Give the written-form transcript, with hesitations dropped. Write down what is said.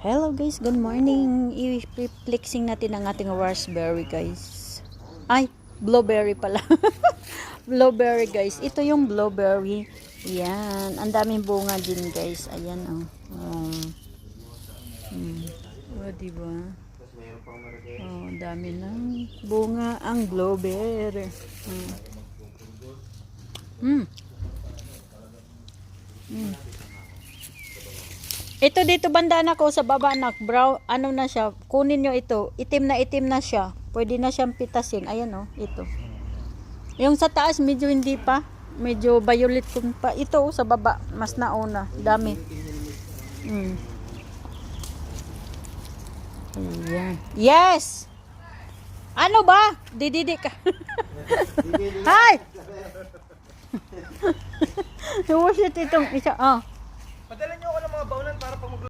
Hello guys, good morning. I-flexing natin ang ating raspberry guys. Ay, blueberry pala. Blueberry guys. Ito yung blueberry. Yan. Ang daming bunga din guys. Ayan oh. Oh, diba? Oh, dami ng bunga ang blueberry. Ito dito banda na ko sa baba anak, brown, ano na siya, kunin nyo ito, itim na siya, pwede na siyang pitasin, ayan oh, ito. Yung sa taas medyo hindi pa, medyo violet kung pa, ito oh, sa baba, mas nauna, dami. Ayan. Yes! Ano ba? Dididi ka. Hi! Huwag siya itong isa, Padala niyo ako ng mga baunan para pag